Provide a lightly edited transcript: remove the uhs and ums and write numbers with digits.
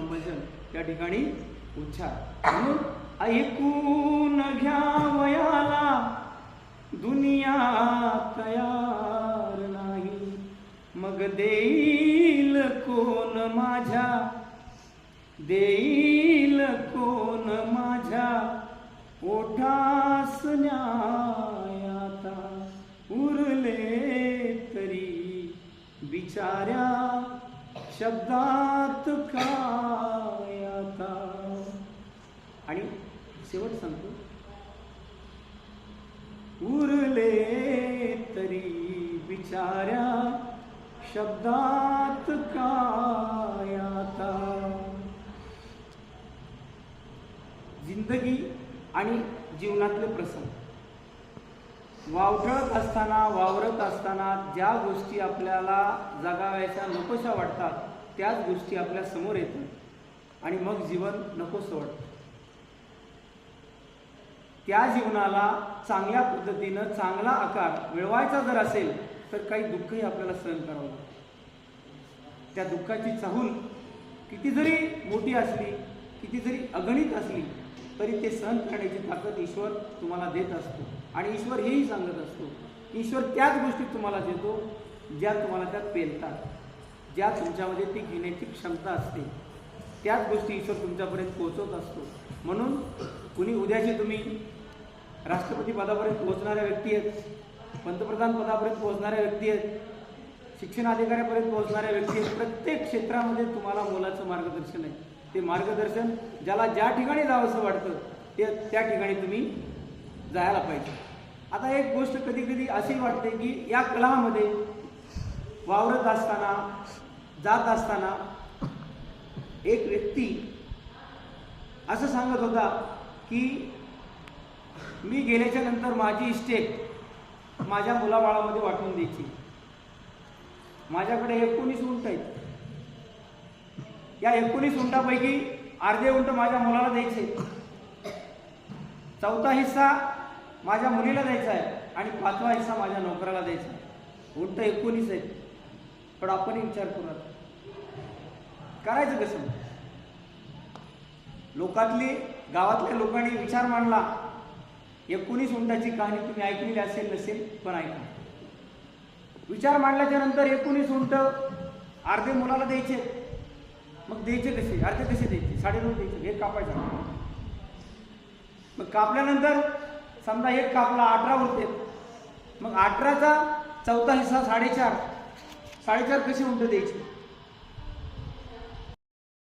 संभाषण त्या ठिकाणी उच्चार. म्हणून ऐकून घ्यावयाला दुनिया तयार नाही, मग देईल कोण माझ्या, देईल कोण माझ्या ओठास न्याय. आता उरले तरी बिचाऱ्या शब्दात काय आता. आणि शेवट सांगतो, उरले तरी बिचाऱ्या शब्दात काय आता. जिंदगी आणि जीवनातले प्रसंग वावटळत असताना, वावरत असताना ज्या गोष्टी आपल्याला जगाव्याच्या नकोशा वाटतात त्याच गोष्टी आपल्या समोर येतात आणि मग जीवन नकोसं वाटतं. त्या जीवनाला चांगल्या पद्धतीनं चांगला आकार मिळवायचा जर असेल तर काही दुःखही आपल्याला सहन करावं लागतं. त्या दुःखाची चाहूल किती जरी मोठी असली, किती जरी अगणित असली तरी ते सहन करण्याची ताकद ईश्वर तुम्हाला देत असतो. आणि ईश्वर हेही सांगत असतो, ईश्वर त्याच गोष्टी तुम्हाला देतो ज्या तुम्हाला त्यात पेलतात, ज्या तुमच्यामध्ये ती घेण्याची क्षमता असते, त्याच गोष्टी ईश्वर तुमच्यापर्यंत पोहोचवत असतो. म्हणून कुणी उद्याचे तुम्ही राष्ट्रपती पदापर्यंत पोहोचणाऱ्या व्यक्ती आहेत, पंतप्रधान पदापर्यंत पोहोचणाऱ्या व्यक्ती आहेत, शिक्षण अधिकाऱ्यापर्यंत पोहोचणाऱ्या व्यक्ती आहेत. प्रत्येक क्षेत्रामध्ये तुम्हाला मोलाचं मार्गदर्शन आहे. ते मार्गदर्शन ज्याला ज्या ठिकाणी जावंसं वाटतं ते त्या ठिकाणी तुम्ही जायला पाहिजे. आता एक गोष्ट कधी कधी अशी वाटते की या कलहामध्ये वावरत असताना, जात असताना एक व्यक्ती असं सांगत होता की मी गेल्याच्या नंतर माझी इस्टेट माझ्या मुलाबाळामध्ये वाटून द्यायची. माझ्याकडे 19 उंट आहेत. या 19 उंटापैकी अर्धे उंट माझ्या मुलाला द्यायचे, 4था हिस्सा माझ्या मुलीला द्यायचा आहे आणि 5वा हिस्सा माझ्या नोकराला द्यायचा आहे. उंट 19 आहेत. पण आपण विचार करू करायचं कसं. लोकातली गावातल्या लोकांनी विचार मांडला. 19 उंटाची कहाणी तुम्ही ऐकलेली असेल नसेल पण ऐका. विचार मांडल्याच्या नंतर 19 उंट अर्धे मुलाला द्यायचे. मग द्यायचे कसे, अर्धे कसे द्यायचे, 9.5 द्यायचे, एक कापायचा. मग कापल्यानंतर समजा एक कापला 18 उरते. मग 18चा 4था हिस्सा 4.5 कसे उंट द्यायचे.